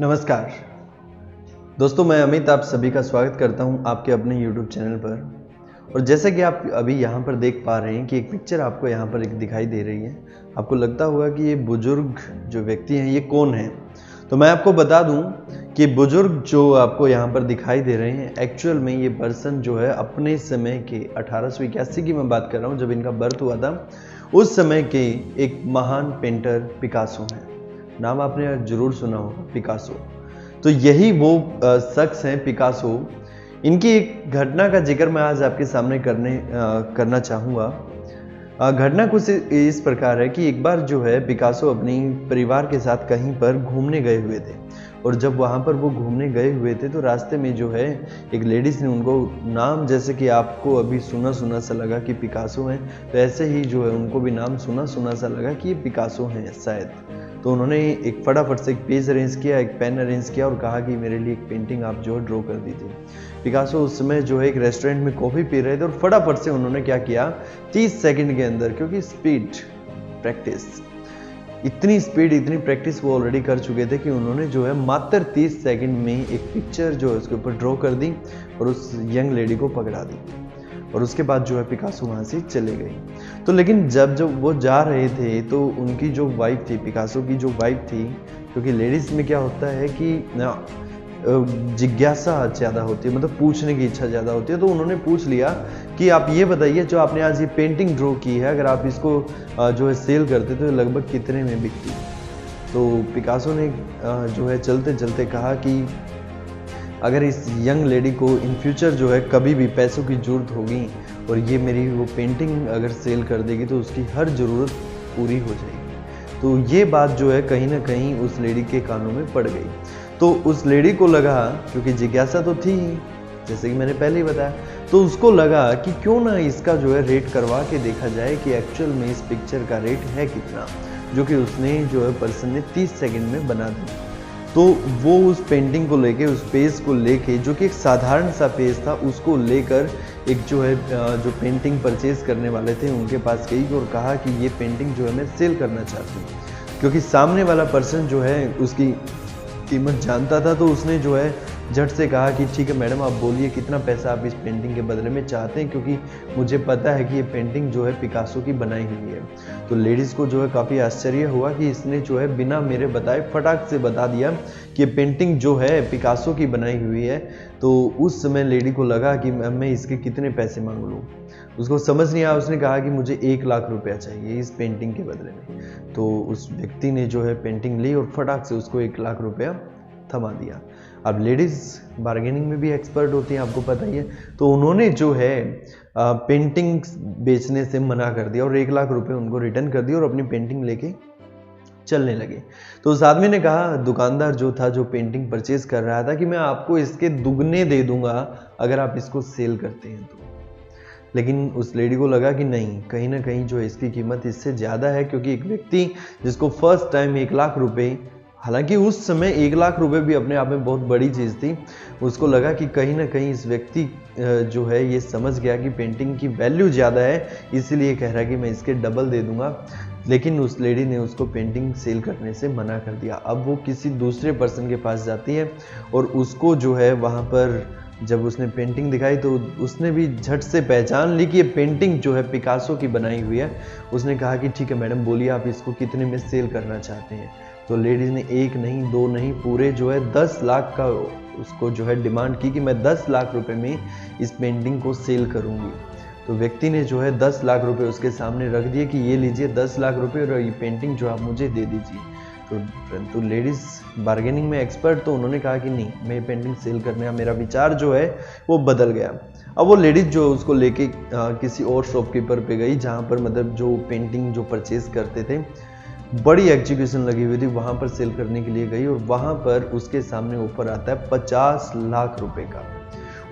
नमस्कार दोस्तों, मैं अमित आप सभी का स्वागत करता हूं आपके अपने YouTube चैनल पर। और जैसा कि आप अभी यहां पर देख पा रहे हैं कि एक पिक्चर आपको यहां पर एक दिखाई दे रही है। आपको लगता होगा कि ये बुजुर्ग जो व्यक्ति हैं ये कौन है। तो मैं आपको बता दूं कि बुजुर्ग जो आपको यहां पर दिखाई दे रहे हैं, एक्चुअल में ये पर्सन जो है अपने समय के 1881 की मैं बात कर रहा हूं, जब इनका बर्थ हुआ था, उस समय के एक महान पेंटर पिकासो हैं। नाम आपने जरूर सुना होगा, पिकासो। तो यही वो शख्स हैं, पिकासो। इनकी एक घटना का जिक्र मैं आज आपके सामने करना चाहूँगा। घटना कुछ इस प्रकार है कि एक बार जो है पिकासो अपनी परिवार के साथ कहीं पर घूमने गए हुए थे। और जब वहाँ पर वो घूमने गए हुए थे तो रास्ते में जो है एक लेडीज़ ने उनको नाम, जैसे कि आपको अभी सुना सुना सा लगा कि पिकासो हैं, तो ऐसे ही जो है उनको भी नाम सुना सुना सा लगा कि ये पिकासो हैं शायद। तो उन्होंने एक फटाफट से एक पेज अरेंज किया, एक पेन अरेंज किया और कहा कि मेरे लिए एक पेंटिंग आप जो है ड्रॉ कर दीजिए। पिकासो उस समय जो है एक रेस्टोरेंट में कॉफ़ी पी रहे थे और फटाफट से उन्होंने क्या किया, 30 सेकंड के अंदर, क्योंकि स्पीड प्रैक्टिस, इतनी स्पीड इतनी प्रैक्टिस वो ऑलरेडी कर चुके थे कि उन्होंने जो है मात्र 30 सेकंड में एक पिक्चर जो है उसके ऊपर ड्रॉ कर दी और उस यंग लेडी को पकड़ा दी। और उसके बाद जो है पिकासो वहाँ से चले गई। तो लेकिन जब वो जा रहे थे तो उनकी जो वाइफ थी, पिकासो की जो वाइफ थी, क्योंकि लेडीज़ में क्या होता है कि जिज्ञासा ज़्यादा होती है, मतलब पूछने की इच्छा ज़्यादा होती है। तो उन्होंने पूछ लिया कि आप ये बताइए, जो आपने आज ये पेंटिंग ड्रॉ की है, अगर आप इसको जो है सेल करते तो लगभग कितने में बिकती। तो पिकासो ने जो है चलते चलते कहा कि अगर इस यंग लेडी को इन फ्यूचर जो है कभी भी पैसों की ज़रूरत होगी और ये मेरी वो पेंटिंग अगर सेल कर देगी तो उसकी हर ज़रूरत पूरी हो जाएगी। तो ये बात जो है कहीं ना कहीं उस लेडी के कानों में पड़ गई। तो उस लेडी को लगा, क्योंकि जिज्ञासा तो थी ही, जैसे कि मैंने पहले ही बताया, तो उसको लगा कि क्यों ना इसका जो है रेट करवा के देखा जाए कि एक्चुअल में इस पिक्चर का रेट है कितना, जो कि उसने जो है पर्सन ने 30 सेकंड में बना दी। तो वो उस पेंटिंग को लेके, उस पेज को लेके, जो कि एक साधारण सा पेज था, उसको लेकर एक जो है जो पेंटिंग परचेज करने वाले थे उनके पास गई और कहा कि ये पेंटिंग जो है मैं सेल करना चाहती हूँ। क्योंकि सामने वाला पर्सन जो है उसकी कीमत जानता था, तो उसने जो है झट से कहा कि ठीक है मैडम, आप बोलिए कितना पैसा आप इस पेंटिंग के बदले में चाहते हैं, क्योंकि मुझे पता है कि ये पेंटिंग जो है पिकासो की बनाई हुई है। तो लेडीज़ को जो है काफ़ी आश्चर्य हुआ कि इसने जो है बिना मेरे बताए फटाक से बता दिया कि ये पेंटिंग जो है पिकासो की बनाई हुई है। तो उस समय लेडी को लगा कि मैं इसके कितने पैसे मांग लूँ। उसको समझ नहीं आया, उसने कहा कि मुझे 1 लाख रुपया चाहिए इस पेंटिंग के बदले में। तो उस व्यक्ति ने जो है पेंटिंग ली और फटाक से उसको 1 लाख रुपया थमा दिया। अब लेडीज़ बार्गेनिंग में भी एक्सपर्ट होती हैं, आपको पता ही है। तो उन्होंने जो है पेंटिंग बेचने से मना कर दिया और 1 लाख रुपए उनको रिटर्न कर दिया और अपनी पेंटिंग लेके चलने लगे। तो उस आदमी ने कहा, दुकानदार जो था, जो पेंटिंग परचेज कर रहा था, कि मैं आपको इसके दुगने दे दूंगा अगर आप इसको सेल करते हैं तो। लेकिन उस लेडी को लगा कि नहीं, कहीं ना कहीं जो है इसकी कीमत इससे ज़्यादा है, क्योंकि एक व्यक्ति जिसको फर्स्ट टाइम 1 लाख रुपए, हालांकि उस समय 1 लाख रुपए भी अपने आप में बहुत बड़ी चीज़ थी, उसको लगा कि कहीं ना कहीं इस व्यक्ति जो है ये समझ गया कि पेंटिंग की वैल्यू ज़्यादा है, इसीलिए कह रहा है कि मैं इसके डबल दे दूंगा। लेकिन उस लेडी ने उसको पेंटिंग सेल करने से मना कर दिया। अब वो किसी दूसरे पर्सन के पास जाती है और उसको जो है वहाँ पर जब उसने पेंटिंग दिखाई तो उसने भी झट से पहचान ली कि ये पेंटिंग जो है पिकासो की बनाई हुई है। उसने कहा कि ठीक है मैडम, बोलिए आप इसको कितने में सेल करना चाहते हैं। तो लेडीज़ ने 1 नहीं 2 नहीं, पूरे जो है 10 लाख का उसको जो है डिमांड की कि मैं 10 लाख रुपए में इस पेंटिंग को सेल करूंगी। तो व्यक्ति ने जो है 10 लाख रुपए उसके सामने रख दिए कि ये लीजिए 10 लाख रुपए और ये पेंटिंग जो आप मुझे दे दीजिए। तो लेडीज़ बार्गेनिंग में एक्सपर्ट, तो उन्होंने कहा कि नहीं, मैं पेंटिंग सेल करने का मेरा विचार जो है वो बदल गया। अब वो लेडीज़ जो उसको लेके किसी और शॉपकीपर पे गई, जहाँ पर मतलब जो पेंटिंग जो परचेज करते थे, बड़ी एग्जीबिशन लगी हुई थी, वहाँ पर सेल करने के लिए गई और वहाँ पर उसके सामने ऑफर आता है 50 लाख रुपए का।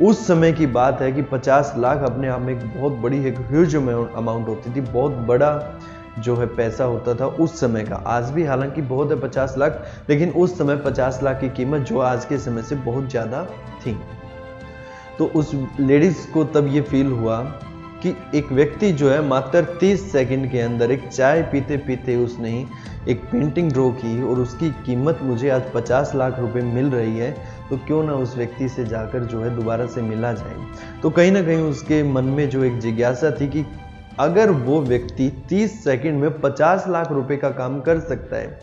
उस समय की बात है कि 50 लाख अपने आप में एक बहुत बड़ी, एक ह्यूज अमाउंट होती थी, बहुत बड़ा जो है पैसा होता था उस समय का। आज भी हालांकि बहुत है 50 लाख, लेकिन उस समय 50 लाख की कीमत जो आज के समय से बहुत ज़्यादा थी। तो उस लेडीज़ को तब ये फील हुआ कि एक व्यक्ति जो है मात्र 30 सेकंड के अंदर, एक चाय पीते पीते उसने एक पेंटिंग ड्रॉ की और उसकी कीमत मुझे आज 50 लाख रुपए मिल रही है, तो क्यों ना उस व्यक्ति से जाकर जो है दोबारा से मिला जाए। तो कहीं ना कहीं उसके मन में जो एक जिज्ञासा थी कि अगर वो व्यक्ति 30 सेकंड में 50 लाख रुपए का काम कर सकता है,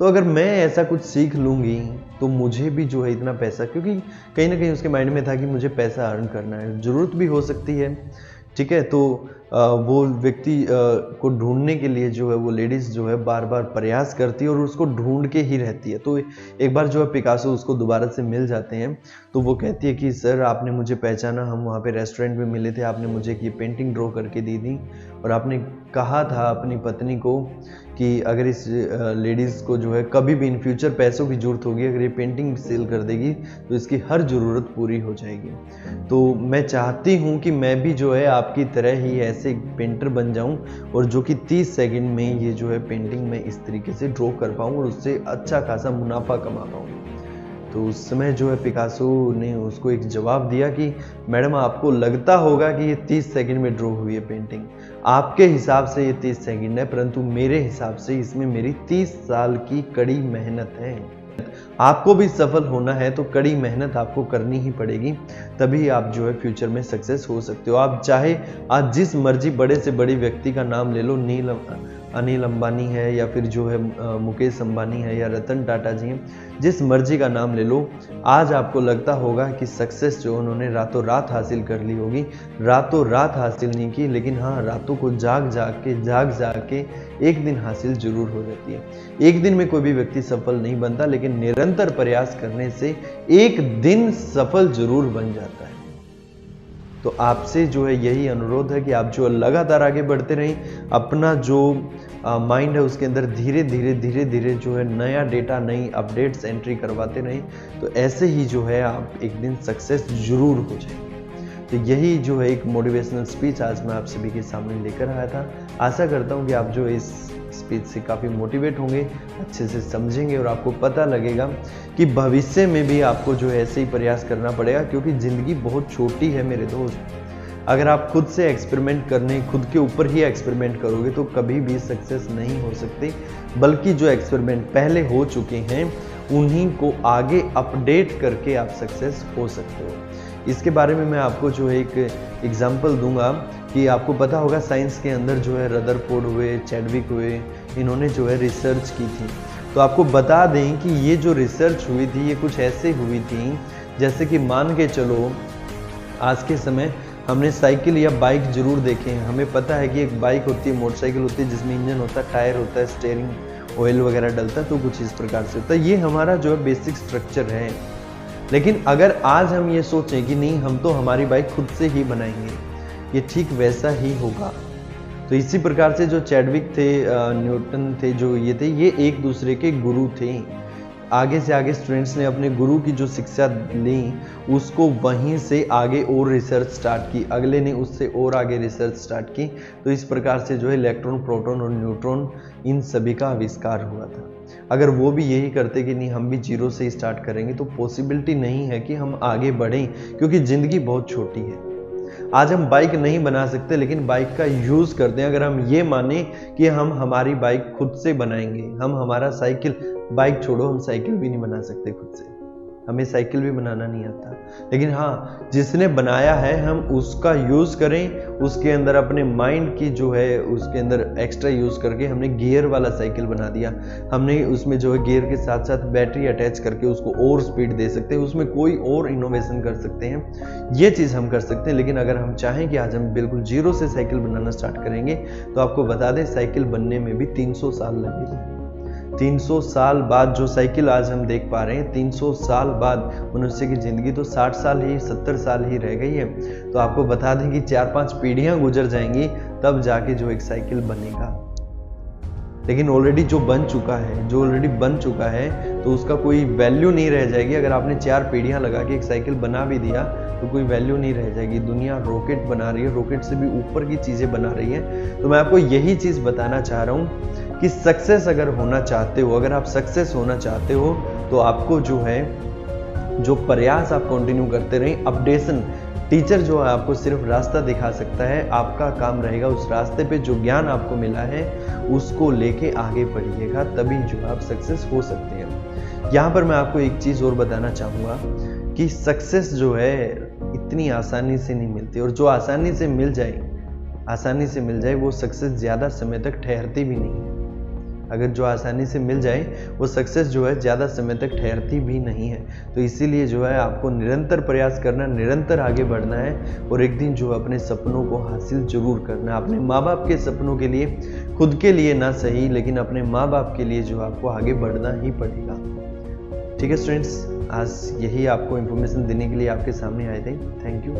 तो अगर मैं ऐसा कुछ सीख लूँगी तो मुझे भी जो है इतना पैसा, क्योंकि कहीं ना कहीं उसके माइंड में था कि मुझे पैसा अर्न करना है, ज़रूरत भी हो सकती है, ठीक है। तो वो व्यक्ति को ढूंढने के लिए जो है वो लेडीज़ जो है बार बार प्रयास करती है और उसको ढूंढ के ही रहती है। तो एक बार जो है पिकासो उसको दोबारा से मिल जाते हैं, तो वो कहती है कि सर आपने मुझे पहचाना, हम वहाँ पे रेस्टोरेंट में मिले थे, आपने मुझे ये पेंटिंग ड्रॉ करके दी थी और आपने कहा था अपनी पत्नी को कि अगर इस लेडीज़ को जो है कभी भी इन फ्यूचर पैसों की ज़रूरत होगी, अगर ये पेंटिंग सेल कर देगी तो इसकी हर ज़रूरत पूरी हो जाएगी। तो मैं चाहती हूँ कि मैं भी जो है आपकी तरह ही ऐसे पेंटर बन जाऊँ और जो कि 30 सेकंड में ये जो है पेंटिंग मैं इस तरीके से ड्रॉ कर पाऊँ और उससे अच्छा खासा मुनाफा कमा पाऊँ। तो उस समय जो है पिकासो ने उसको एक जवाब दिया कि मैडम आपको लगता होगा कि ये 30 सेकंड में ड्रॉ हुई है पेंटिंग, आपके हिसाब से ये 30 सेकंड है, परंतु मेरे हिसाब से इसमें मेरी 30 साल की कड़ी मेहनत है। आपको भी सफल होना है तो कड़ी मेहनत आपको करनी ही पड़ेगी, तभी आप जो है फ्यूचर में सक्सेस हो सकते हो। आप चाहे आज जिस मर्जी बड़े से बड़े व्यक्ति का नाम ले लो, अनिल अंबानी है या फिर जो है मुकेश अंबानी है या रतन टाटा जी हैं, जिस मर्जी का नाम ले लो, आज आपको लगता होगा कि सक्सेस जो उन्होंने रातों रात हासिल कर ली होगी। रातों रात हासिल नहीं की, लेकिन हाँ रातों को जाग जाग के एक दिन हासिल जरूर हो जाती है। एक दिन में कोई भी व्यक्ति सफल नहीं बनता, लेकिन निरंतर प्रयास करने से एक दिन सफल जरूर बन जाता है। तो आपसे जो है यही अनुरोध है कि आप जो लगातार आगे बढ़ते रहें, अपना जो माइंड है उसके अंदर धीरे धीरे जो है नया डेटा, नई अपडेट्स एंट्री करवाते रहें, तो ऐसे ही जो है आप एक दिन सक्सेस जरूर हो जाएंगे। तो यही जो है एक मोटिवेशनल स्पीच आज मैं आप सभी के सामने लेकर आया था। आशा करता हूँ कि आप जो इस स्पीच से काफ़ी मोटिवेट होंगे, अच्छे से समझेंगे और आपको पता लगेगा कि भविष्य में भी आपको जो है ऐसे ही प्रयास करना पड़ेगा, क्योंकि ज़िंदगी बहुत छोटी है मेरे दोस्त। अगर आप खुद से एक्सपेरिमेंट करने, खुद के ऊपर ही एक्सपेरिमेंट करोगे तो कभी भी सक्सेस नहीं हो सकती, बल्कि जो एक्सपेरिमेंट पहले हो चुके हैं उन्हीं को आगे अपडेट करके आप सक्सेस हो सकते हो। इसके बारे में मैं आपको जो है एक एग्जाम्पल दूंगा कि आपको पता होगा साइंस के अंदर जो है रदरफोर्ड हुए, चैडविक हुए, इन्होंने जो है रिसर्च की थी। तो आपको बता दें कि ये जो रिसर्च हुई थी ये कुछ ऐसे हुई थी जैसे कि मान के चलो आज के समय हमने साइकिल या बाइक जरूर देखे हैं। हमें पता है कि एक बाइक होती है, मोटरसाइकिल होती है जिसमें इंजन होता है, टायर होता है, स्टीयरिंग, ऑयल वगैरह डलता है, तो कुछ इस प्रकार से होता है। ये हमारा जो है बेसिक स्ट्रक्चर है। लेकिन अगर आज हम ये सोचें कि नहीं हम तो हमारी बाइक खुद से ही बनाएंगे, ये ठीक वैसा ही होगा। तो इसी प्रकार से जो चैडविक थे, न्यूटन थे, जो ये थे, ये एक दूसरे के गुरु थे। आगे से आगे स्टूडेंट्स ने अपने गुरु की जो शिक्षा ली उसको वहीं से आगे और रिसर्च स्टार्ट की, अगले ने उससे और आगे रिसर्च स्टार्ट की। तो इस प्रकार से जो है इलेक्ट्रॉन, प्रोटॉन और न्यूट्रॉन इन सभी का आविष्कार हुआ था। अगर वो भी यही करते कि नहीं हम भी जीरो से स्टार्ट करेंगे, तो पॉसिबिलिटी नहीं है कि हम आगे बढ़ें, क्योंकि ज़िंदगी बहुत छोटी है। आज हम बाइक नहीं बना सकते, लेकिन बाइक का यूज़ करते हैं। अगर हम ये माने कि हम हमारी बाइक खुद से बनाएंगे, हम हमारा साइकिल, बाइक छोड़ो हम साइकिल भी नहीं बना सकते खुद से, हमें साइकिल भी बनाना नहीं आता। लेकिन हाँ, जिसने बनाया है हम उसका यूज़ करें, उसके अंदर अपने माइंड की जो है उसके अंदर एक्स्ट्रा यूज़ करके हमने गियर वाला साइकिल बना दिया। हमने उसमें जो है गियर के साथ साथ बैटरी अटैच करके उसको और स्पीड दे सकते हैं, उसमें कोई और इनोवेशन कर सकते हैं, ये चीज़ हम कर सकते हैं। लेकिन अगर हम चाहें कि आज हम बिल्कुल जीरो से साइकिल बनाना स्टार्ट करेंगे, तो आपको बता दें साइकिल बनने में भी 300 साल लगेगा। 300 साल बाद जो साइकिल आज हम देख पा रहे हैं, 300 साल बाद मनुष्य की ज़िंदगी तो 60 साल ही, 70 साल ही रह गई है। तो आपको बता दें कि 4-5 पीढ़ियां गुजर जाएंगी तब जाके जो एक साइकिल बनेगा। लेकिन ऑलरेडी जो बन चुका है तो उसका कोई वैल्यू नहीं रह जाएगी। अगर आपने 4 पीढ़ियां लगा के एक साइकिल बना भी दिया तो कोई वैल्यू नहीं रह जाएगी। दुनिया रॉकेट बना रही है, रॉकेट से भी ऊपर की चीज़ें बना रही है। तो मैं आपको यही चीज़ बताना चाह रहा हूँ कि सक्सेस अगर होना चाहते हो, अगर आप सक्सेस होना चाहते हो, तो आपको जो है जो प्रयास आप कंटिन्यू करते रहें, अपडेशन टीचर जो है आपको सिर्फ रास्ता दिखा सकता है, आपका काम रहेगा उस रास्ते पे जो ज्ञान आपको मिला है उसको लेके आगे बढ़िएगा, तभी जो आप सक्सेस हो सकते हैं। यहाँ पर मैं आपको एक चीज़ और बताना चाहूँगा कि सक्सेस जो है इतनी आसानी से नहीं मिलती, और जो आसानी से मिल जाए वो सक्सेस ज़्यादा समय तक ठहरती भी नहीं है। अगर जो आसानी से मिल जाए वो सक्सेस जो है ज़्यादा समय तक ठहरती भी नहीं है। तो इसीलिए जो है आपको निरंतर प्रयास करना, निरंतर आगे बढ़ना है, और एक दिन जो अपने सपनों को हासिल जरूर करना है। अपने माँ बाप के सपनों के लिए, खुद के लिए ना सही, लेकिन अपने माँ बाप के लिए जो आपको आगे बढ़ना ही पड़ेगा। ठीक है स्टूडेंट्स, आज यही आपको इन्फॉर्मेशन देने के लिए आपके सामने आए थे। Thank you.